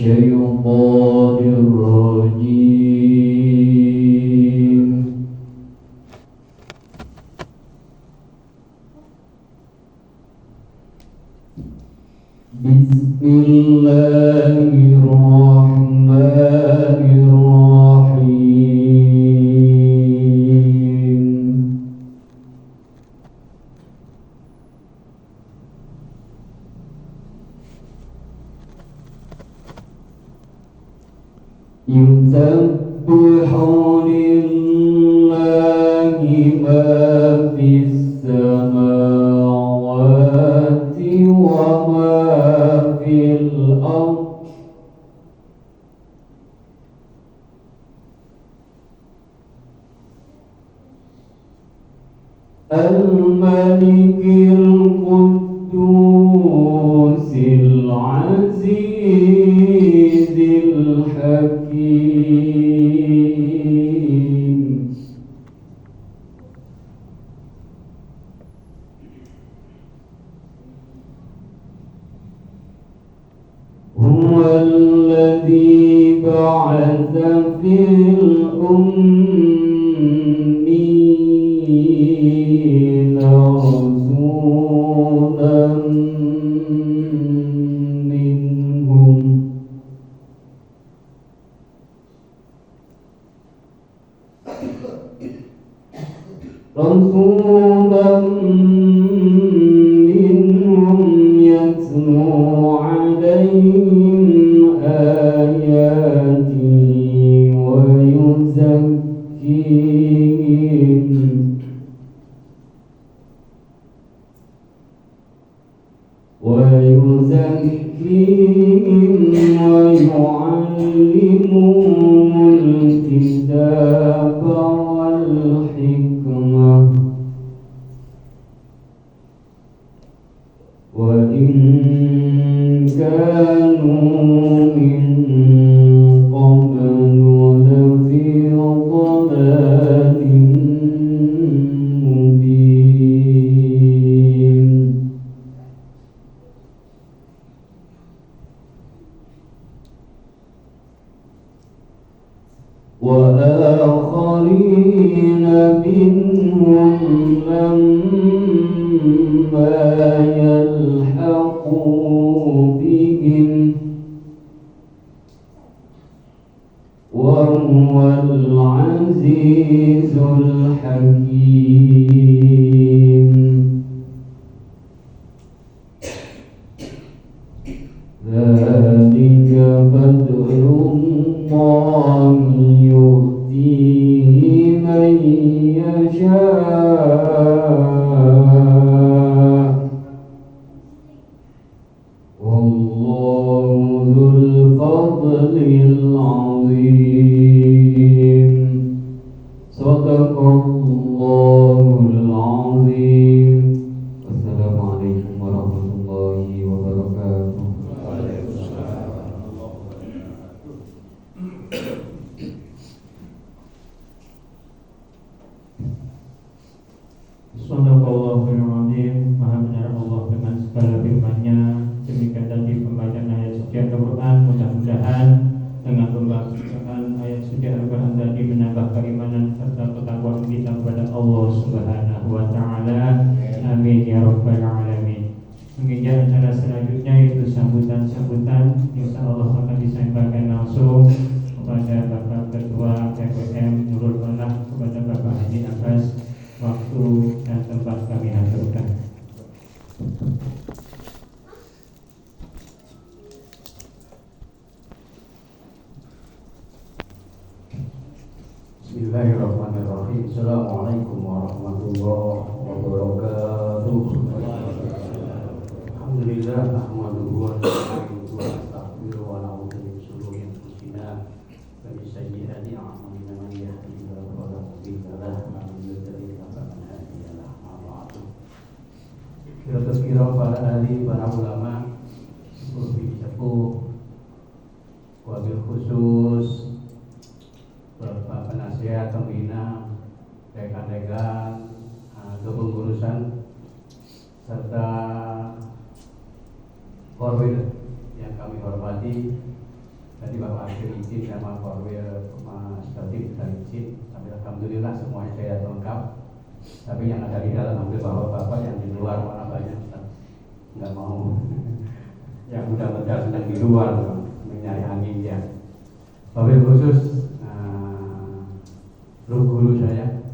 الشيطان الرجيم. بسم الله الرحمن الرحيم. يسبح لله ما في السماوات وما في الأرض الملك القدوس العزيز الحكيم. هو الذي بعث في الأميين رسولا منهم يتلو عليهم آياته ويزكيهم ويعلمهم الكتاب والحكمة وإن كانوا من قبل لفي ضلال مبين. وآخرين منهم لما يلحقوا بهم وهو العزيز الحكيم. ذلك فضل الله يؤتيه من يشاء والله ذو الفضل العظيم. صدق الله العظيم. السلام عليكم ورحمة الله وبركاته. Bismillahirrahmanirrahim. Maha benar Allah dengan segala firman-Nya. Demikian tadi pembacaan ayat suci Al-Quran. Mudah-mudahan dengan pembacaan ayat suci Al-Quran tadi menambah keimanan serta ketakwaan kita kepada Allah Subhanahu wa Ta'ala. Amin ya Rabbal Alamin. Menginjak acara selanjutnya yaitu sambutan-sambutan, insya Allah akan disampaikan langsung kepada Bapak Ketua TPM Nurul Falah, kepada Bapak Haji Abbas. Waktu dan tempat kami aturkan. Bismillahirrahmanirrahim. Assalamualaikum warahmatullahi wabarakatuh. Alhamdulillah, nahmaduhu wa nasta'inuhu wa nastaghfiruhu wa na'udzu min shururi anfusina wa min sayyi'ati a'malina. Man yahdihillahu fala mudilla lahu wa man yudlil fala hadiya lahu. Kira-kira para ahli, para ulama, lebih sepuh, wabil khusus Bapak penasihat pembina, rekan-rekan kepengurusan serta korwil yang kami hormati, Tadi Bapak Akhir izin sama Korwil Mas Tadi sudah izin. Tapi alhamdulillah semuanya saya lengkap. Tapi yang ada di dalam ambil bapak-bapak, yang di luar mana banyak Ustaz. Nggak mau. Yang mudah-mudahan sedang di luar mencari angin ya. Wabil khusus guru saya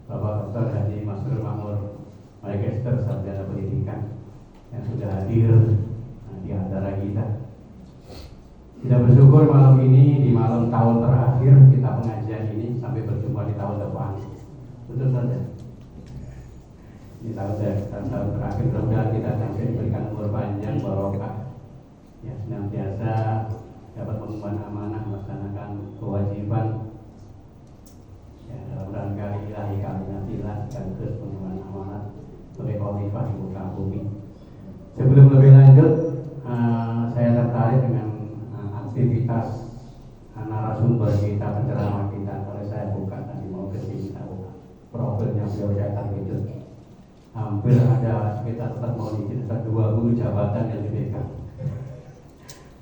Bapak Dr. Haji Masrur Makmur Magister Sarjana Pendidikan yang sudah hadir di antara kita. Kita bersyukur malam ini di malam tahun terakhir kita pengajian ini sampai berjumpa di tahun depan. Betul saja. Di tahun terakhir mudah-mudahan kita sampai diberikan umur panjang barokah. Ya senantiasa dapat mengemban amanah melaksanakan kewajiban ya dalam rangka ilahi kaminatillah sekaligus pengemban amanah sebagai khalifah di muka bumi. Sebelum lebih lanjut, saya tertarik dengan aktivitas narasumber kita, penceramah kita. Kalau saya buka tadi mau ke sini, kita buka profilnya beliau, saya targeted. Hampir ada, kita tetap mau izin ada 20 jabatan yang dipegang.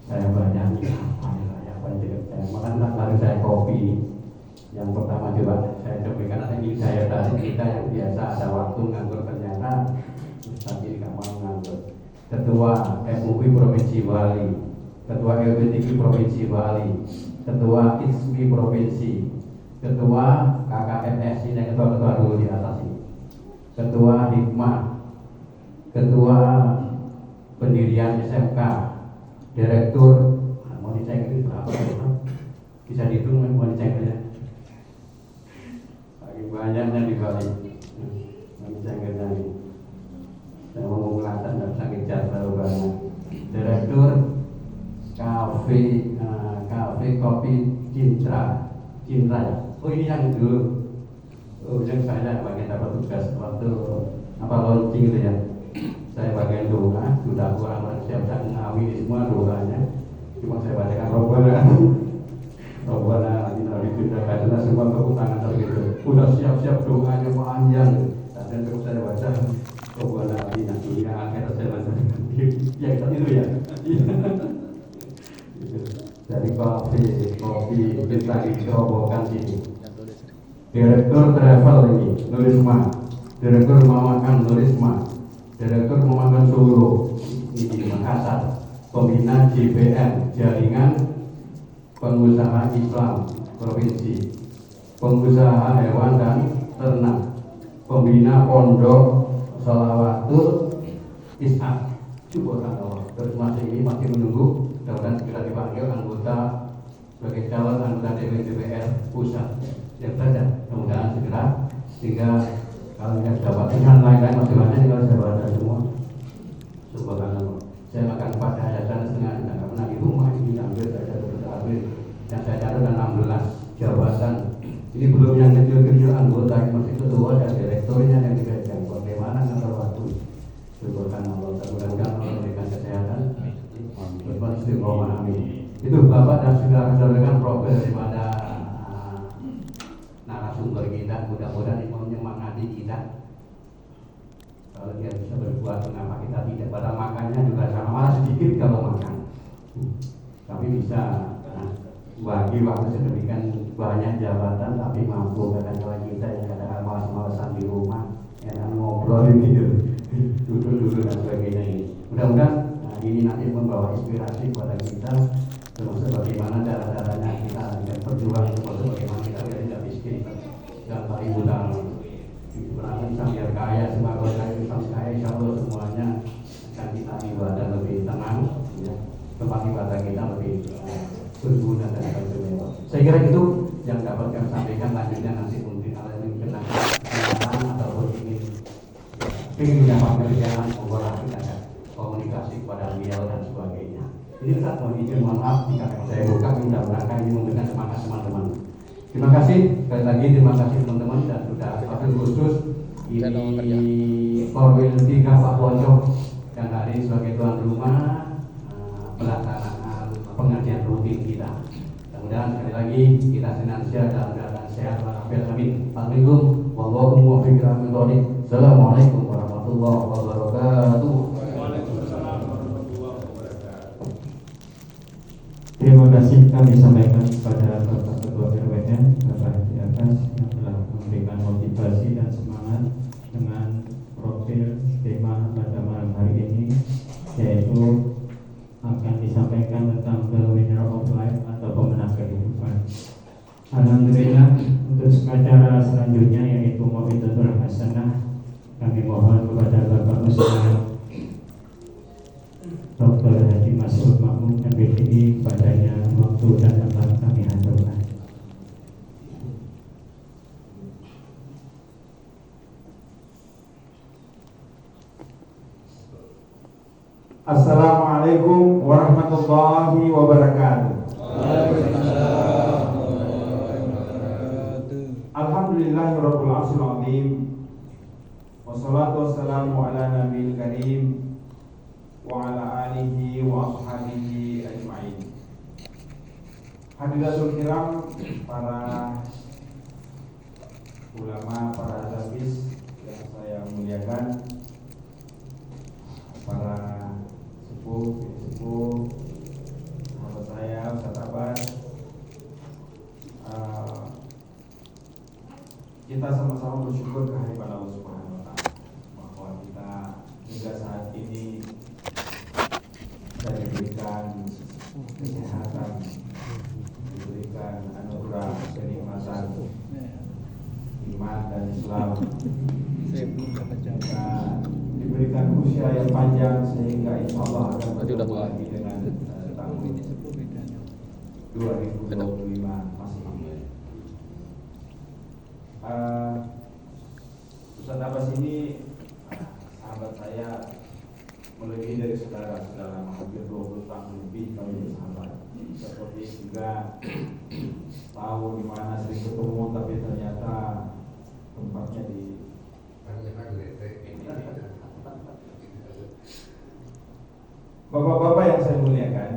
Saya banyak apa saya makan lalu saya kopi. Yang pertama coba saya coba karena ini saya tadi kita yang biasa ada waktu nganggur ternyata tapi nggak mau nganggur. Ketua MUI Provinsi Bali, Ketua LBTQ Provinsi Bali, Ketua ISMI Provinsi, Ketua KKMSI dan ketua-ketua dulu di atas ini, Ketua Hikmah, Ketua Pendirian SMK, Direktur, mau dicek itu berapa? Bisa dihitung, mau dicek ya. Lagi banyaknya di Bali, mau dicek ini. Saya mau mengulatan dan sakit terlalu banyak. Direktur kafe kopi Cintra ya. Oh ini yang dulu. Oh yang saya bagian dapat tugas waktu launching itu ya. Saya bagian doa, sudah kurang siap-siap mengawi semua doanya. Cuma saya bacakan Robbana inna bika kadana semua kekutangan tergitu. Udah siap-siap doanya panjang. Dan terus saya baca Robbana inna dunia akhirat saya baca. Ya itu ya. Dari kopi kita dicobokan sini. Direktur travel ini Nurisma, Direktur Mamakan Nurisma, Direktur Mamakan Solo di Makassar, Pembina JPN Jaringan Pengusaha Islam Provinsi, Pengusaha Hewan dan Ternak, Pembina Pondok Shalawatul Ishak. Subhanallah. Terus masih menunggu, mudah-mudahan segera dipanggil anggota sebagai calon anggota DPR pusat. Ya saja, mudah-mudahan segera sehingga kalau yang dapat dengan lain-lain masih banyak kalau saya baca semua. Subhanallah. Saya akan pada yayasan setengah tidak pernah di rumah ini ambil saya ambil yang saya catat 16 jabatan. Ini belum yang kecil-kecil anggota yang masih ketua dan direkturnya yang dipegang. Bagaimana ngatur waktu? Subhanallah. Mudah-mudahan Allah memberikan kesehatan. Berbuat istiqomah amin. Itu Bapak dan saudara-saudara profil daripada narasumber kita, mudah-mudahan ini menyemangati kita. Kalau dia bisa berbuat, mengapa kita tidak? Pada makannya juga sama, malah sedikit kalau makan. Kami bisa bagi waktu sedemikian banyak jabatan, tapi mampu kadang-kadang kita yang kadang-kadang malas-malasan di rumah, yang ngobrol gitu, duduk-duduk dan sebagainya ini. Mudah-mudahan ini nanti membawa inspirasi kepada kita, termasuk bagaimana cara-caranya kita akan berjuang, termasuk bagaimana kita tidak miskin dan tak ibutan. Berarti biar kaya, semoga kaya, insya Allah semuanya akan kita ibadah lebih tenang, ya. Tempat ibadah kita lebih berguna dan berguna. Saya kira itu yang dapat kami sampaikan. Lanjutnya nanti mungkin ada yang kenal ataupun ingin mendapatkan kerjaan, mengoraki dan komunikasi kepada beliau dan sebagainya. Ini saat mohon izin, mohon maaf jika saya buka tidak berangkat ini memberikan semangat teman-teman. Terima kasih sekali lagi, terima kasih teman-teman dan sudah wakil khusus ini Korwil 3 Pak Pondok yang hari ini sebagai tuan rumah pelaksanaan pengajian rutin kita. Mudah-mudahan sekali lagi kita senantiasa dalam keadaan sehat walafiat amin. Assalamualaikum warahmatullahi wabarakatuh. Assalamualaikum warahmatullahi wabarakatuh. Terima kasih kami sampaikan kepada Bapak Ketua RWN, Bapak Haji Akas, yang telah memberikan motivasi dan semangat dengan profil tema pada malam hari ini, yaitu akan disampaikan tentang the winner of life atau pemenang kehidupan. Alhamdulillah, untuk acara selanjutnya yaitu Mau'izatul Hasanah, kami mohon kepada Bapak Ustaz Dr. Haji Mas'ud Makmum MPDI padanya waktu dan tempat kami haturkan. Assalamualaikum warahmatullahi wabarakatuh. Alhamdulillahirabbil alamin. Wassalatu wassalamu ala nabiyil karim wa ala alihi wa ashabihi ajma'in. Hadiratul kiram, para ulama, para hadis yang saya muliakan, para sepuh, sahabat saya, Ustaz Abbas, kita sama-sama bersyukur kehadiran Allah Subhanahu wa Ta'ala bahwa kita hingga saat ini diberikan kesehatan, diberikan anugerah kenikmatan iman dan Islam, kita diberikan usia yang panjang sehingga insya Allah akan bertemu lagi dengan tahun 2025 masih ini. Ustaz Abbas ini sahabat saya melebihi dari saudara, sudah lama, hampir 20 tahun lebih kami bersahabat. Seperti juga tahu di mana sering ketemu, tapi ternyata tempatnya di Bapak-bapak yang saya muliakan,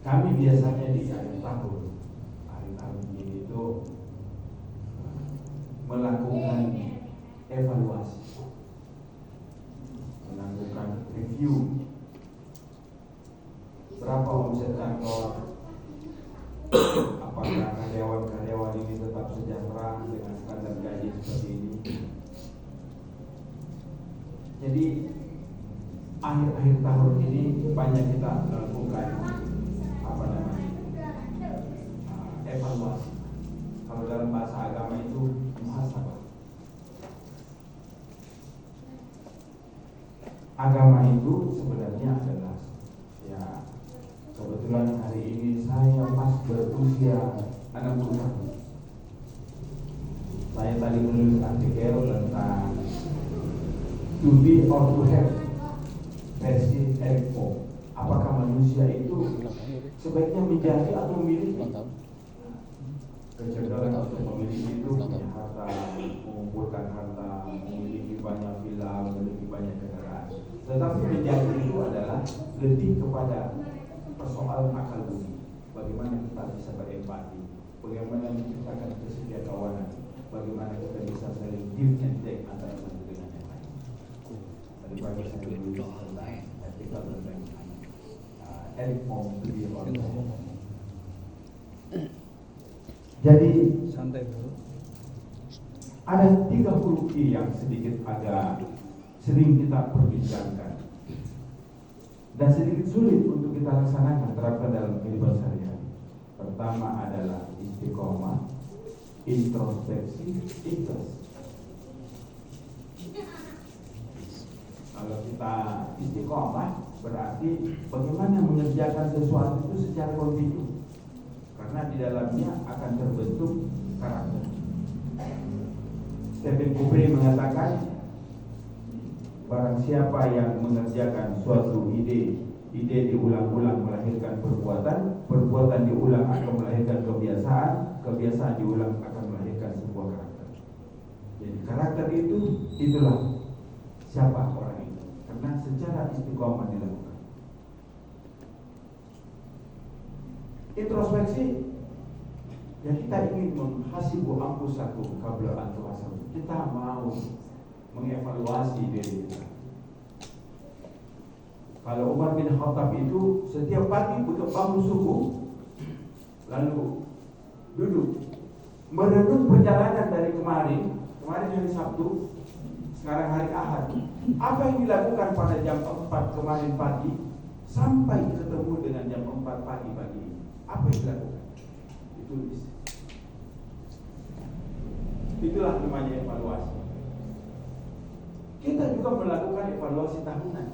kami biasanya di akhir tahun ini itu melakukan evaluasi, melakukan review berapa omset kantor, apakah karyawan-karyawan ini tetap sejahtera dengan standar gaji seperti ini. Jadi akhir-akhir tahun ini banyak kita melakukan evaluasi. Kalau dalam bahasa agama itu muhasabah. Agama itu sebenarnya adalah, ya, kebetulan hari ini saya pas berusia 60 tahun. Saya tadi menulis artikel tentang to be or to have versi Eric Fromm. Apakah manusia itu sebaiknya menjadi atau memiliki? Kecenderungan untuk memiliki itu, punya harta, mengumpulkan harta, memiliki banyak villa, memiliki banyak kendaraan. Tetapi menjadi itu adalah lebih kepada persoalan akal budi. Bagaimana kita bisa berempati, bagaimana menciptakan kesetiakawanan, bagaimana kita bisa saling give and take antara satu dengan yang lain. Tadi pagi saya menulis tentang artikel tentang Eric Fromm lebih orang. Jadi ada 3 huruf yang sedikit agak sering kita perbincangkan dan sedikit sulit untuk kita laksanakan, terapkan dalam kehidupan sehari-hari. Pertama adalah istiqomah, introspeksi, ikhlas. Kalau kita istiqomah berarti bagaimana mengerjakan sesuatu itu secara kontinu, karena di dalamnya akan terbentuk karakter. Stephen Covey mengatakan, barang siapa yang mengerjakan suatu ide diulang-ulang melahirkan perbuatan diulang akan melahirkan kebiasaan diulang akan melahirkan sebuah karakter. Jadi karakter itulah siapa orang itu, karena secara istiqomah dilakukan. Introspeksi, ya kita ingin menghasibu anfusakum qabla an tuhasabu. Kita mau mengevaluasi diri kita. Kalau Umar bin Khattab itu setiap pagi bangun subuh, lalu duduk merenung perjalanan dari kemarin hari Sabtu, sekarang hari Ahad. Apa yang dilakukan pada jam 4 kemarin pagi sampai ketemu dengan jam 4 pagi ini? Apa yang dilakukan? Ditulis. Itulah namanya evaluasi. Kita juga melakukan evaluasi tahunan.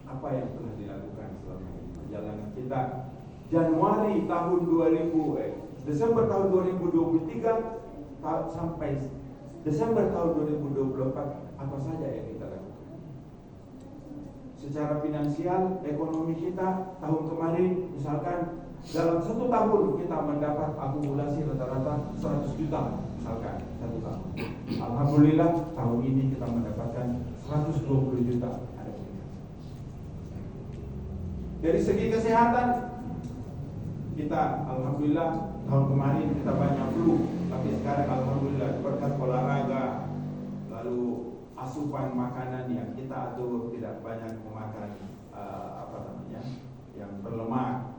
Apa yang telah dilakukan selama ini perjalanan kita Desember tahun 2023 sampai Desember tahun 2024, apa saja yang kita lakukan? Secara finansial, ekonomi kita tahun kemarin misalkan dalam 1 tahun kita mendapat akumulasi rata-rata 100 juta misalkan 1 tahun. Alhamdulillah tahun ini kita mendapatkan 120 juta. Dari segi kesehatan, kita alhamdulillah tahun kemarin kita banyak flu, tapi sekarang alhamdulillah berkat olahraga, lalu asupan makanan yang kita atur, tidak banyak memakan yang berlemak,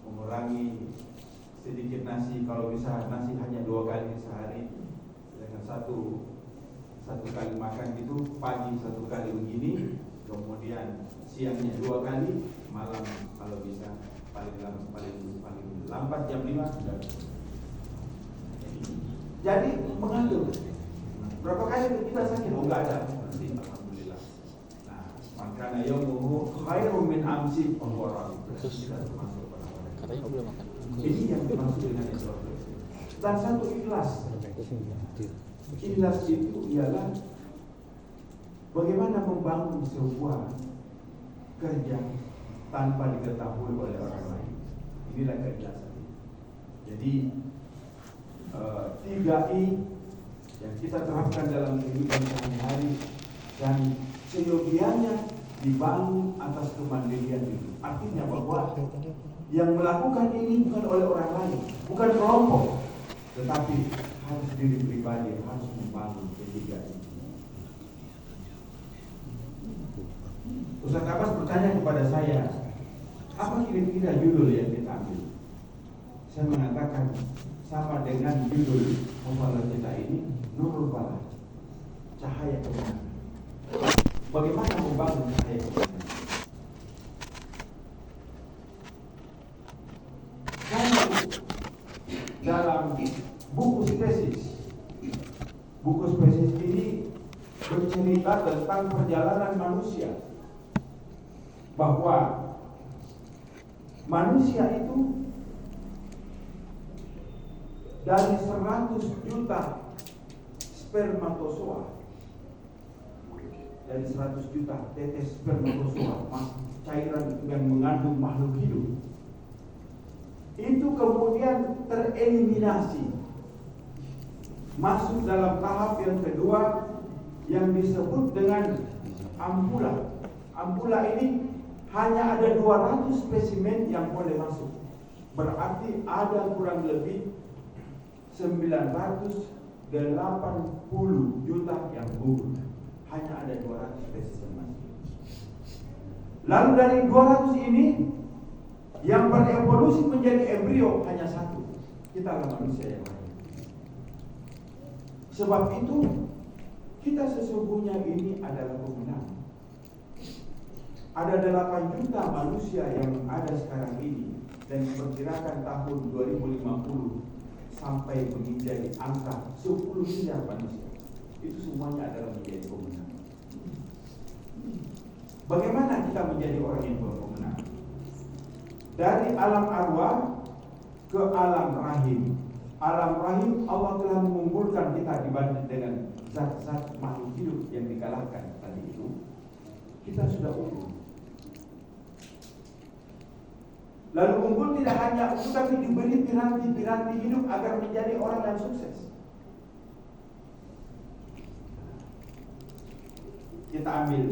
mengurangi sedikit nasi, kalau bisa nasi hanya 2 kali sehari, dengan satu kali makan itu pagi 1 kali begini, kemudian siangnya 2 kali, malam kalau bisa paling lambat jam 5 sudah. Jadi mengatur. Berapa kali kita sakit? Oh enggak ada. Nanti alhamdulillah. Nah, makanya yaumuhu khairum min amsi orang. Kita termasuk orang-orang. Katanya nggak boleh makan. Ini yang dimaksud dengan itu. Dan satu ikhlas. Ikhlas itu ialah bagaimana membangun sebuah kerja tanpa diketahui oleh orang lain. Inilah keikhlasan. Jadi 3I yang kita terapkan dalam kehidupan sehari-hari dan seyogianya dibangun atas kemandirian itu. Artinya bahwa yang melakukan ini bukan oleh orang lain, bukan kelompok, tetapi harus diri pribadi, harus membangun ketiga ini. Ustaz Abbas bertanya kepada saya, apa kira-kira judul yang kita ambil? Saya mengatakan sama dengan judul hafalan kita ini, Nurul Bala, cahaya kebenaran. Bagaimana membangun cahaya kebenaran? Dalam buku spesies ini bercerita tentang perjalanan manusia, bahwa manusia itu dari 100 juta spermatozoa, dari 100 juta tetes spermatozoa, cairan yang mengandung makhluk hidup, itu kemudian tereliminasi, masuk dalam tahap yang kedua yang disebut dengan ampula. Ampula ini hanya ada 200 spesimen yang boleh masuk. Berarti ada kurang lebih 980 juta yang gugur. Hanya ada 200 spesimen masuk. Lalu dari 200 ini yang berevolusi menjadi embrio hanya 1. Kita adalah manusia yang lain. Sebab itu kita sesungguhnya ini adalah pemenang. Ada 8 juta manusia yang ada sekarang ini, dan diperkirakan tahun 2050 sampai menjadi angka 10 miliar manusia. Itu semuanya adalah menjadi pemenang. Bagaimana kita menjadi orang yang berpemenang? Dari alam arwah ke alam rahim. Alam rahim Allah telah mengunggulkan kita dibanding dengan zat-zat makhluk hidup yang dikalahkan tadi itu. Kita sudah unggul. Lalu unggul tidak hanya unggul, tapi diberi piranti-piranti hidup agar menjadi orang yang sukses. Kita ambil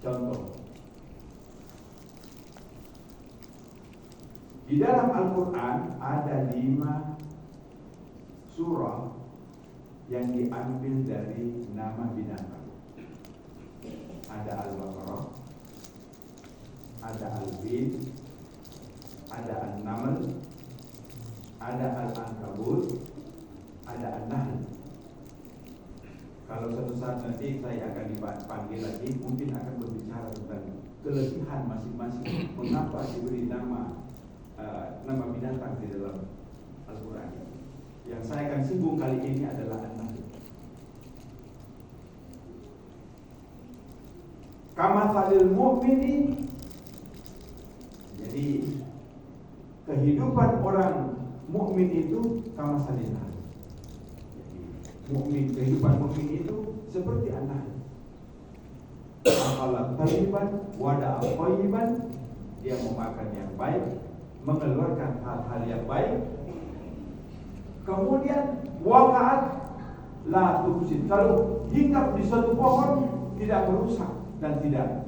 contoh. Di dalam Al-Quran ada 5 surah yang diambil dari nama binatang. Ada al-baqarah, ada al-fil, ada an-naml, ada al-ankabut, ada an-nahl. Kalau suatu saat nanti saya akan dipanggil lagi, mungkin akan berbicara tentang kelebihan masing-masing, mengapa diberi nama binatang di dalam Al-Quran. Yang saya akan singgung kali ini adalah an-nahl. Kamathalil mu'mini, jadi kehidupan orang mukmin itu kamathalil nahl. Mukmin, kehidupan mukmin itu seperti anak. Akhlak thayyiban, wada'a thayyiban, dia memakan yang baik, mengeluarkan hal-hal yang baik. Kemudian waqa'at la tufsid, kalau hinggap di suatu pohon tidak merusak dan tidak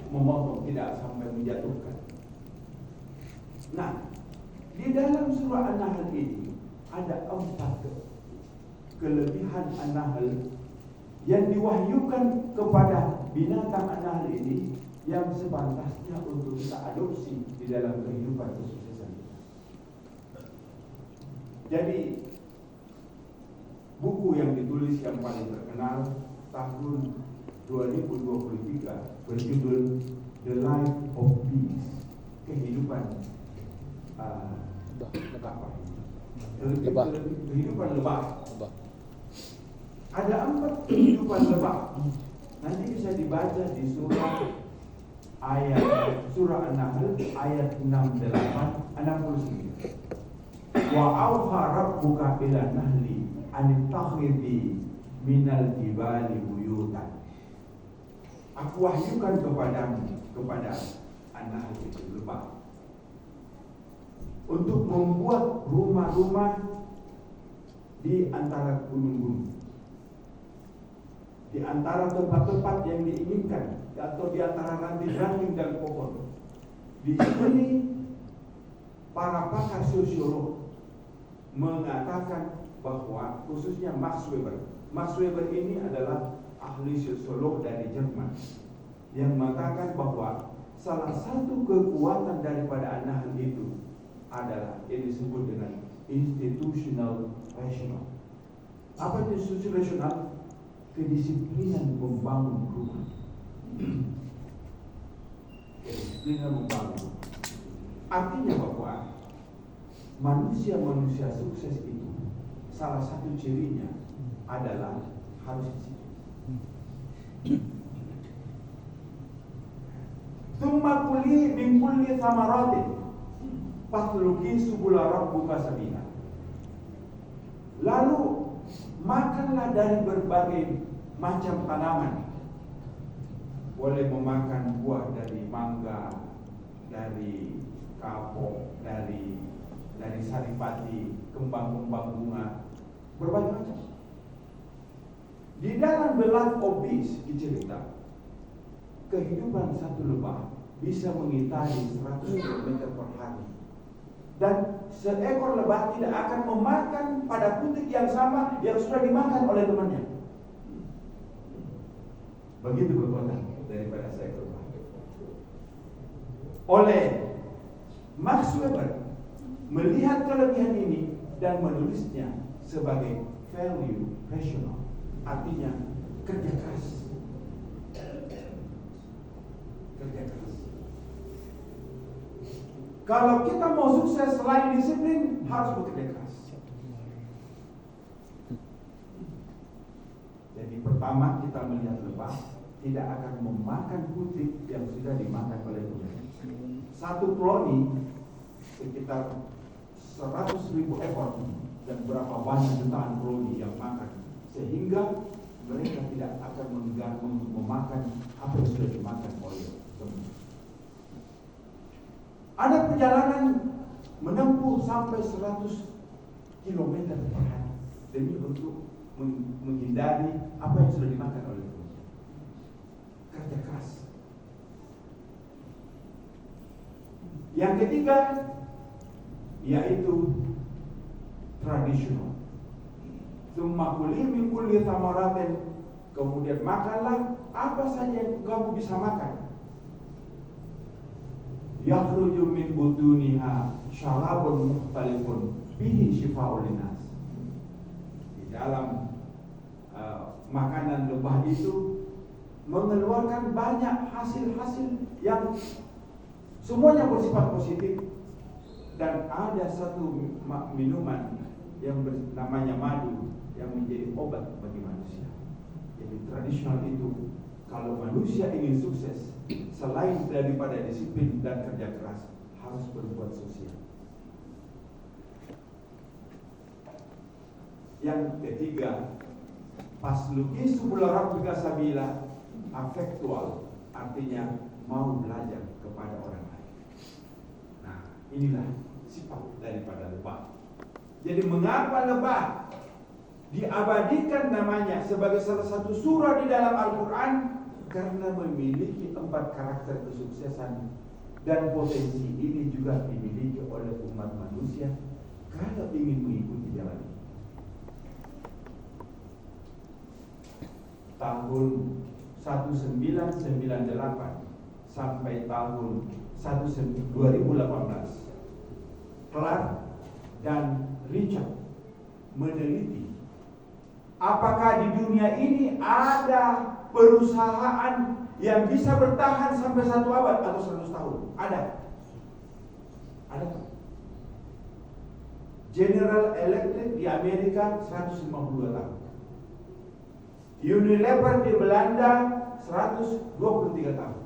memotong, tidak sampai menjatuhkan. Nah, di dalam surah An-Nahl ini ada 4 kelebihan An-Nahl yang diwahyukan kepada binatang An-Nahl ini yang sepantasnya untuk kita adopsi di dalam kehidupan kesuksesan kita. Jadi buku yang ditulis yang paling terkenal tahun 2023 berjudul The Life of Bees, kehidupan kehidupan lebah. Ada 4 kehidupan lebah. Nanti bisa dibaca di surah An-Nahl ayat 68 69. Wa auha rabbuka ila nahli anittakhidhi minal jibali buyutan. Aku wahyukan kepada An-Nahl itu lebah untuk membuat rumah-rumah di antara gunung-gunung, di antara tempat-tempat yang diinginkan, atau di antara ranting-ranting dan pohon. Di sini para pakar sosiolog mengatakan bahwa khususnya Max Weber ini adalah ahli sosiolog dari Jerman yang mengatakan bahwa salah satu kekuatan daripada An-Nahl itu adalah yang disebut dengan institutional rational. Apa itu institutional rational? Kedisiplinan membangun rumah. Kedisiplinan membangun. Artinya bahwa manusia sukses itu salah satu cirinya adalah harus disiplin. Tsumma kuli min kulli thamaratin fasluki subula rabbuka sabila. Lalu makanlah dari berbagai macam tanaman. Boleh memakan buah dari mangga, dari kapok, dari saripati, kembang-kembang bunga, berbagai macam. Di dalam The Life of Bees dicerita, kehidupan satu lebah bisa mengitari 100 km per hari. Dan seekor lebah tidak akan memakan pada kutik yang sama yang sudah dimakan oleh temannya. Begitu kekuatan daripada seekor lebah. Oleh Max Weber melihat kelebihan ini dan menulisnya sebagai value rational, artinya kerja keras. Kerja keras. Kalau kita mau sukses selain disiplin, harus bekerja keras. Jadi pertama kita melihat lebah tidak akan memakan kutik yang sudah dimakan oleh temannya. Satu koloni sekitar 100.000 ekor dan berapa banyak jutaan koloni yang makan, sehingga mereka tidak akan memakan apa yang sudah dimakan oleh temannya. Ada perjalanan menempuh sampai 100 km per hari demi untuk menghindari apa yang sudah dimakan oleh temannya. Kerja keras. Yang ketiga yaitu tradisional. Summa kuli min kulli thamaratin, kemudian makanlah apa saja yang kamu bisa makan. Yakhruju min butuniha syarabun mukhtalifun bihi syifa'ul linnas. Di dalam makanan lebah itu mengeluarkan banyak hasil-hasil yang semuanya bersifat positif, dan ada satu minuman yang namanya madu yang menjadi obat bagi manusia. Jadi tradisional itu, kalau manusia ingin sukses, selain daripada disiplin dan kerja keras, harus berbuat sosial. Yang ketiga, pasluki subul rabbika sabila, afektual, artinya mau belajar kepada orang lain. Nah, inilah sifat daripada lebah. Jadi mengapa lebah diabadikan namanya sebagai salah satu surah di dalam Al-Quran? Karena memiliki 4 karakter kesuksesan, dan potensi ini juga dimiliki oleh umat manusia kalau ingin mengikuti jalan ini. Tahun 1998 sampai tahun 2018, Clark dan Richard meneliti apakah di dunia ini ada perusahaan yang bisa bertahan sampai 1 abad atau 100 tahun. Ada. General Electric di Amerika 152 tahun. Unilever di Belanda 123 tahun.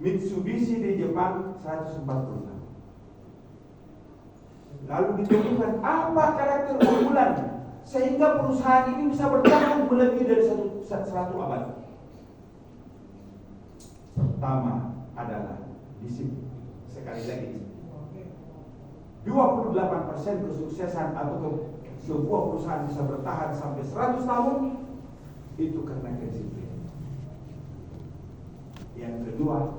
Mitsubishi di Jepang 140 tahun. Lalu ditemukan apa karakter unggulan sehingga perusahaan ini bisa bertahan lebih dari 100 abad. Pertama adalah disiplin. Sekali lagi, 28% kesuksesan atau sebuah perusahaan bisa bertahan sampai 100 tahun itu karena disiplin. Yang kedua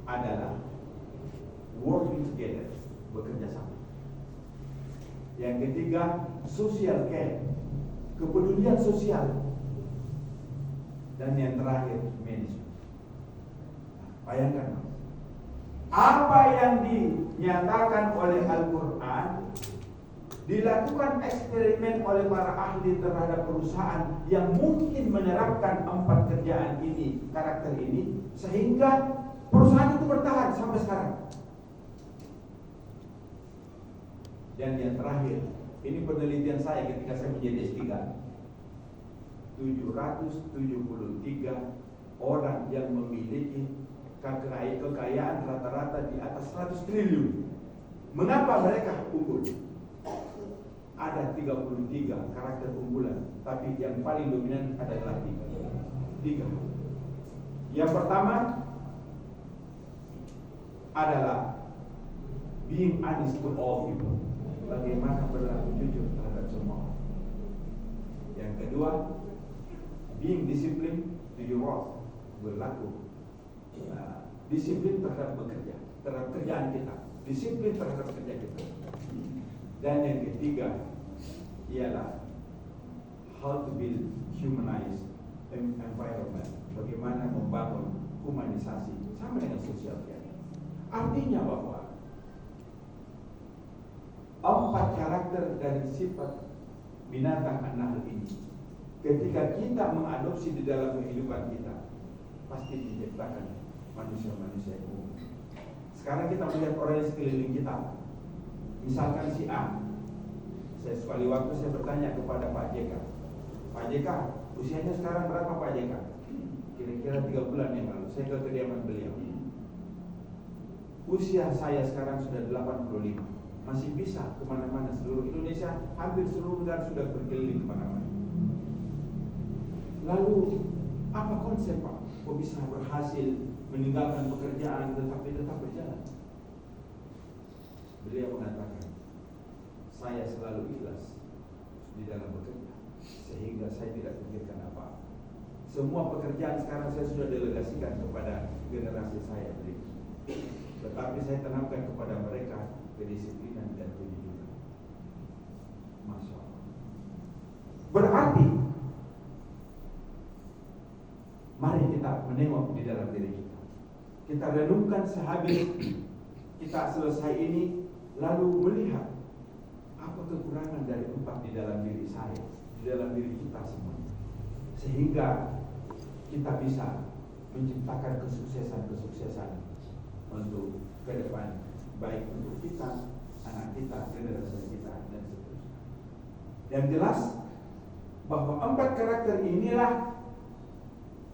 adalah working together, bekerja sama. Yang ketiga, social care, kepedulian sosial. Dan yang terakhir, manajemen. Bayangkan, apa yang dinyatakan oleh Al-Quran dilakukan eksperimen oleh para ahli terhadap perusahaan yang mungkin menerapkan 4 kerjaan ini, karakter ini, sehingga perusahaan itu bertahan sampai sekarang. Dan yang terakhir, ini penelitian saya ketika saya menjadi S3. 773 orang yang memiliki kekayaan rata-rata di atas 100 triliun. Mengapa mereka unggul? Ada 33 karakter unggulan, tapi yang paling dominan adalah 3. Yang pertama adalah being honest to all people. Bagaimana berlaku jujur terhadap semua orang. Yang kedua, being disciplined to your work. Berlaku disiplin terhadap bekerja, terhadap kerjaan kita, disiplin terhadap kerja kita. Dan yang ketiga ialah how to build humanized environment. Bagaimana membangun humanisasi sama dengan social care. Artinya bahwa 4 karakter dari sifat binatang an-nahl ini, ketika kita mengadopsi di dalam kehidupan kita, pasti diciptakan manusia-manusia yang umum. Sekarang kita melihat orang yang sekeliling kita. Misalkan si A. Saya sekali waktu saya bertanya kepada Pak JK. Pak JK, usianya sekarang berapa Pak JK? Kira-kira 3 bulan yang lalu saya ke kediaman beliau. Usia saya sekarang sudah 85. Masih bisa kemana-mana seluruh Indonesia, hampir seluruh negara sudah berkeliling kemana-mana. Lalu apa konsep Pak? Kok bisa berhasil meninggalkan pekerjaan tetapi tetap berjalan? Beliau mengatakan, saya selalu ikhlas di dalam bekerja, sehingga saya tidak pikirkan apa. Semua pekerjaan sekarang saya sudah delegasikan kepada generasi saya berikut. Tetapi saya tanamkan kepada mereka kedisiplinan dan kejujuran. Masya Allah. Berarti mari kita menengok di dalam diri kita. Kita renungkan sehabis kita selesai ini, lalu melihat apa kekurangan dari 4 di dalam diri saya, di dalam diri kita semua, sehingga kita bisa menciptakan kesuksesan untuk ke depan, baik untuk kita, anak kita, generasi kita, dan seterusnya. Yang jelas bahwa 4 karakter inilah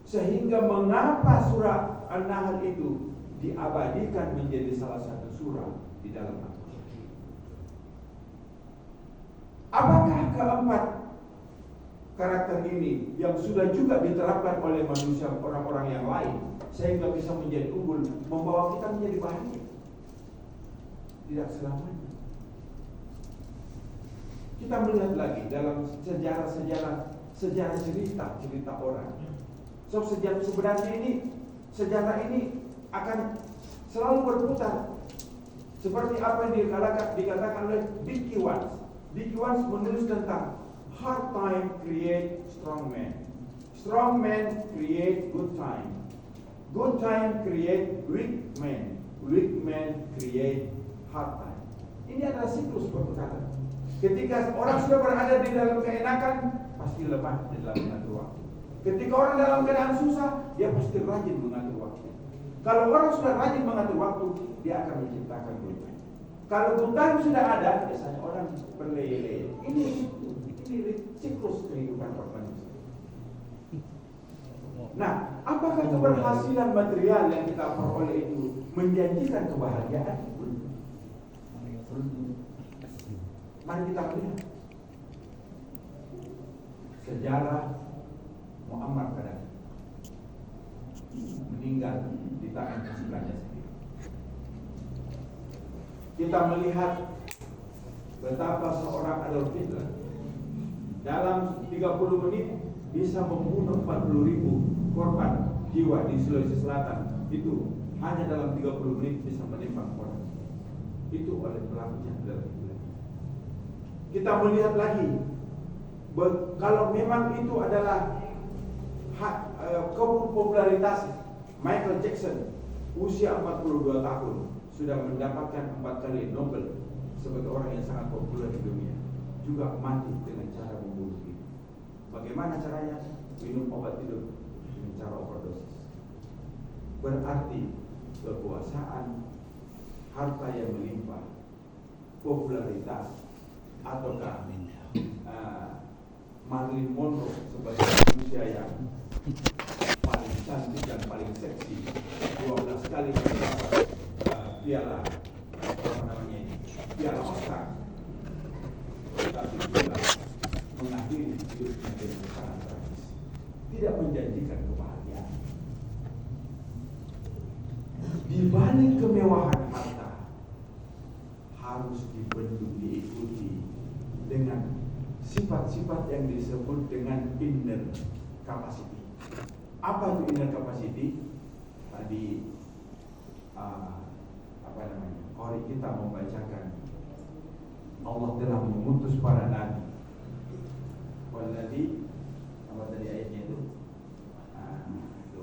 sehingga mengapa surah An-Nahl itu diabadikan menjadi salah satu surah di dalam Al-Quran. Apakah keempat karakter ini yang sudah juga diterapkan oleh manusia, orang-orang yang lain, sehingga bisa menjadi unggul, membawa kita menjadi bahagia? Tidak selamanya. Kita melihat lagi dalam sejarah cerita orang. So sebenarnya sejarah ini akan selalu berputar. Seperti apa yang dikatakan oleh Dickie Walsh. Dickie Walsh menulis tentang hard time create strong man. Strong man create good time. Good time create weak man. Weak man create hard time. Ini adalah siklus berputar. Ketika orang sudah berada di dalam keenakan, pasti lemah di dalam mengatur waktu. Ketika orang dalam keadaan susah, dia pasti rajin mengatur waktu. Kalau orang sudah rajin mengatur waktu, dia akan menciptakan good time. Kalau good time sudah ada, biasanya orang berleye-leye. Ini siklus kehidupan manusia. Nah, apakah keberhasilan material yang kita peroleh itu menjanjikan kebahagiaan? Mari kita lihat sejarah Muammar Gaddafi, meninggal di tangan pasukannya sendiri. Kita melihat betapa seorang Adolf Hitler dalam 30 menit bisa membunuh 40.000 korban jiwa di Sulawesi Selatan. Itu hanya dalam 30 menit bisa menembak orang. Itu oleh pelakunya Adolf Hitler. Kita melihat lagi, kalau memang itu adalah popularitas Michael Jackson, usia 42 tahun sudah mendapatkan 4 kali Nobel sebagai orang yang sangat populer di dunia, juga mati dengan cara membunuh diri. Bagaimana caranya? Minum obat tidur dengan cara overdosis. Berarti kekuasaan, harta yang melimpah, popularitas, ataukah Marilyn Monroe sebagai manusia yang paling cantik dan paling seksi, 12 kali mendapat piala Oscar, tapi juga mengakhiri hidupnya dengan sangat tragis, tidak menjanjikan kebahagiaan. Di balik kemewahan harta harus dibendung, diikuti dengan sifat-sifat yang disebut dengan inner capacity. Apa itu inner capacity? Tadi Qori kita membacakan, Allah telah mengutus para nabi. Walladzi, apa tadi ayatnya itu?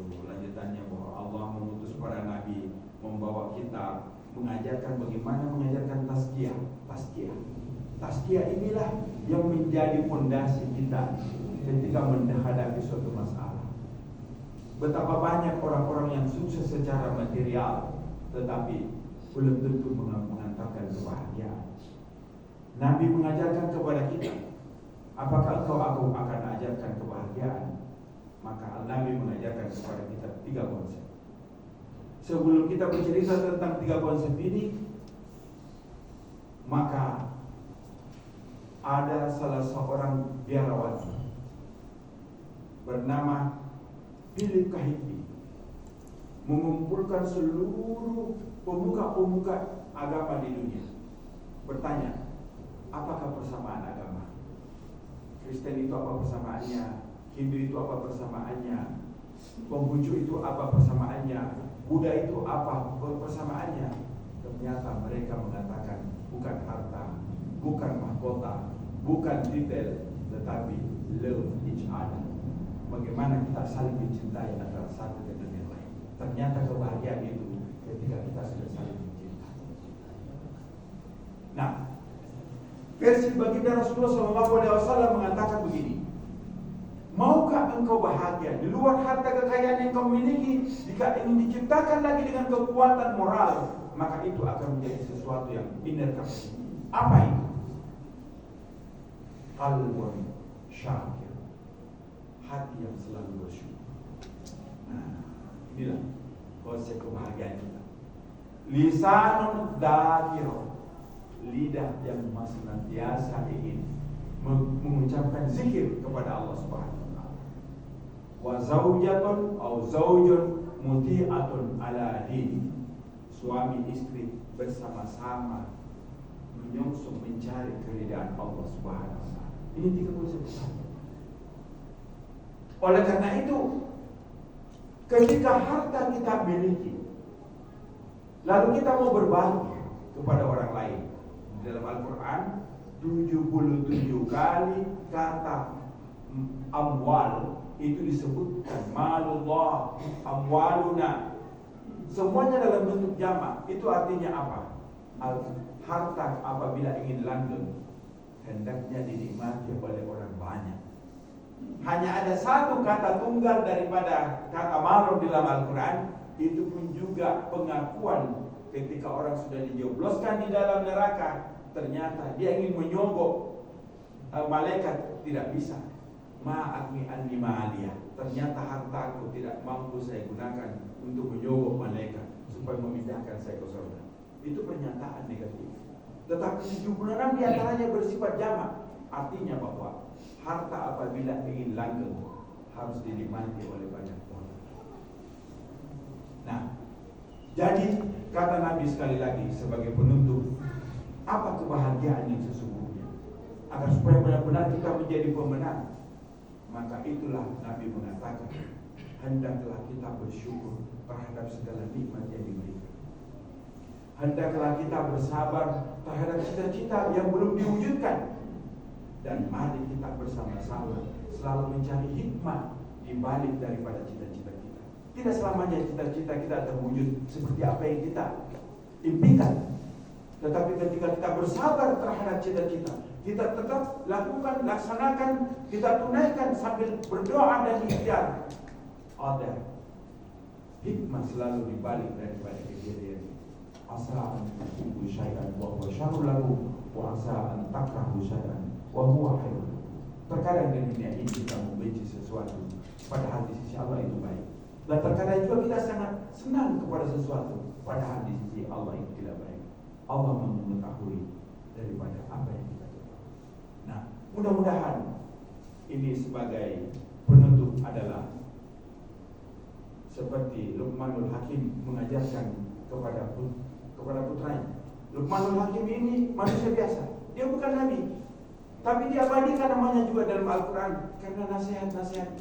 Lanjutannya bahwa Allah mengutus para nabi, membawa kitab, mengajarkan bagaimana mengajarkan tazkiyah. Tazkiyah inilah yang menjadi fondasi kita ketika menghadapi suatu masalah. Betapa banyak orang-orang yang sukses secara material, tetapi belum tentu mengantarkan kebahagiaan. Nabi mengajarkan kepada kita, apakah aku akan ajarkan kebahagiaan? Maka Nabi mengajarkan kepada kita 3 konsep. Sebelum kita bercerita tentang 3 konsep ini, maka ada salah seorang biarawati bernama Philip Kahiki, mengumpulkan seluruh pemuka-pemuka agama di dunia, bertanya, apakah persamaan agama? Kristen itu apa persamaannya? Hindu itu apa persamaannya? Konghucu itu apa persamaannya? Buddha itu apa persamaannya? Ternyata mereka mengatakan bukan harta, bukan mahkota, bukan titel, tetapi love each other. Bagaimana kita saling mencintai antara satu dengan yang lain. Ternyata kebahagiaan itu ketika kita sudah saling mencintai. Nah, versi baginda Rasulullah SAW mengatakan begini: maukah engkau bahagia di luar harta kekayaan yang kau miliki? Jika ingin diciptakan lagi dengan kekuatan moral, maka itu akan menjadi sesuatu yang inner capacity. Apa itu? Qalbun syakir, hati yang selalu bersyukur. Nah, inilah konsep kebahagiaan kita. Lisanun dzakirun, lidah yang senantiasa ingin mengucapkan zikir kepada Allah Subhanahu wa taala. Wa zaujatun au zaujun muti'atun ala dini, suami istri bersama-sama menyongsong mencari keridhaan Allah Subhanahu wa taala. Ini 3 konsep besar. Oleh karena itu, ketika harta kita miliki, lalu kita mau berbagi kepada orang lain, dalam Al-Quran 77 kali kata amwal itu disebutkan, malullah, amwaluna, semuanya dalam bentuk jamak. Itu artinya apa? Harta apabila ingin langgeng, hendaknya dinikmati oleh orang banyak. Hanya ada satu kata tunggal daripada kata malum di dalam Al-Quran, itu pun juga pengakuan ketika orang sudah dijebloskan di dalam neraka, ternyata dia ingin menyogok malaikat, tidak bisa. Ma'akmi anni ma'aliyah, ternyata hartaku tidak mampu saya gunakan untuk menyogok malaikat supaya memindahkan saya ke surga. Itu pernyataan negatif. Tetapi 76 diantaranya bersifat jamak, artinya bahwa harta apabila ingin langgeng harus dinikmati oleh banyak orang. Nah, jadi kata Nabi sekali lagi sebagai penutup, apa kebahagiaan yang sesungguhnya? Agar supaya benar-benar kita menjadi pemenang, maka itulah Nabi mengatakan, hendaklah kita bersyukur terhadap segala nikmat yang diberikan. Hendaklah kita bersabar terhadap cita-cita yang belum diwujudkan. Dan mari kita bersama-sama selalu mencari hikmah di balik daripada cita-cita kita. Tidak selamanya cita-cita kita terwujud seperti apa yang kita impikan. Tetapi ketika kita bersabar terhadap cita-cita, kita tetap lakukan, laksanakan, kita tunaikan sambil berdoa dan ikhtiar. Ada hikmah selalu di balik daripada kejadian. Asa an tuhibbu syai'an wa huwa syarrun lakum wa asa an takrahu syai'an wa huwa khairun. Terkadang di dunia ini kita membenci sesuatu, padahal di sisi Allah itu baik. Dan terkadang juga kita sangat senang kepada sesuatu, padahal di sisi Allah itu tidak baik. Allah mengetahui daripada apa yang kita coba. Nah, mudah-mudahan ini sebagai penutup adalah seperti Luqmanul Hakim mengajarkan kepada putranya. Luqmanul Hakim ini manusia biasa, dia bukan nabi, tapi diabadikan namanya juga dalam Al-Quran karena nasihat-nasihat.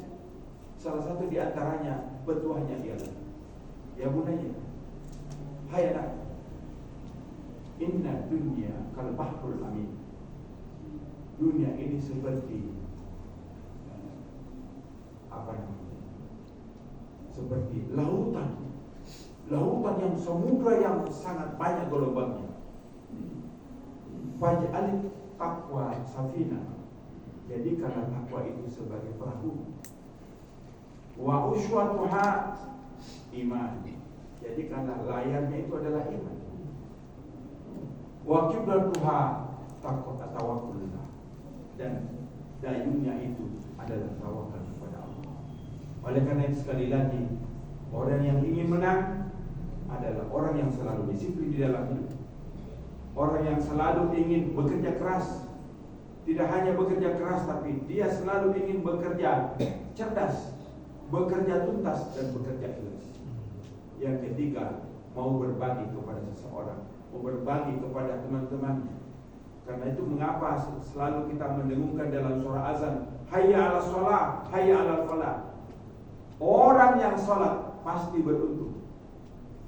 Salah satu di antaranya petuahnya ialah, ya bunaya, hai anak, inna dunya kal bahrul amin. Dunia ini seperti seperti lautan yang samudra yang sangat banyak gelombangnya. Faj'al taqwa safina, jadikanlah takwa itu sebagai perahu. Wa uswatuha iman, jadikanlah layarnya itu adalah iman. Wa kibratuha tawakkulullah, dan dayunya itu adalah tawakal kepada Allah. Oleh karena itu sekali lagi, orang yang ingin menang adalah orang yang selalu disiplin di dalam hidup. Orang yang selalu ingin bekerja keras. Tidak hanya bekerja keras, tapi dia selalu ingin bekerja cerdas, bekerja tuntas, dan bekerja ikhlas. Yang ketiga, mau berbagi kepada seseorang, mau berbagi kepada teman-teman. Karena itu mengapa selalu kita mendengungkan dalam surah azan, hayya 'alas shalah, hayya 'alal falah. Orang yang sholat pasti beruntung.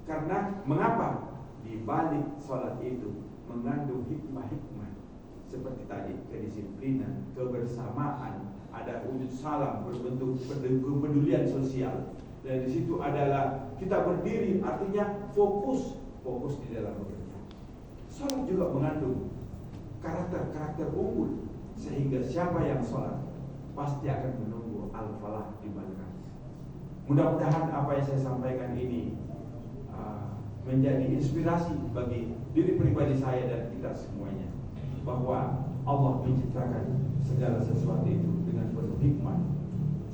Karena mengapa? Di balik sholat itu mengandung hikmah-hikmah seperti tadi, kedisiplinan, kebersamaan, ada wujud salam berbentuk kepedulian sosial. Dan di situ adalah kita berdiri, artinya fokus di dalam bekerja. Salat juga mengandung karakter-karakter unggul, sehingga siapa yang salat pasti akan menunggu al-falah di balik. Mudah-mudahan apa yang saya sampaikan ini menjadi inspirasi bagi diri pribadi saya dan kita semuanya, bahwa Allah menciptakan segala sesuatu itu dengan penuh hikmah.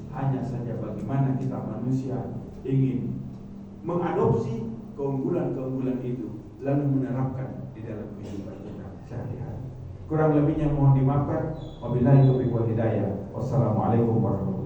Hanya saja bagaimana kita manusia ingin mengadopsi keunggulan-keunggulan itu lalu menerapkan di dalam kehidupan kita sehari-hari. Kurang lebihnya mohon dimaafkan. Wabillahi taufiq wal hidayah. Wassalamualaikum warahmatullahi wabarakatuh.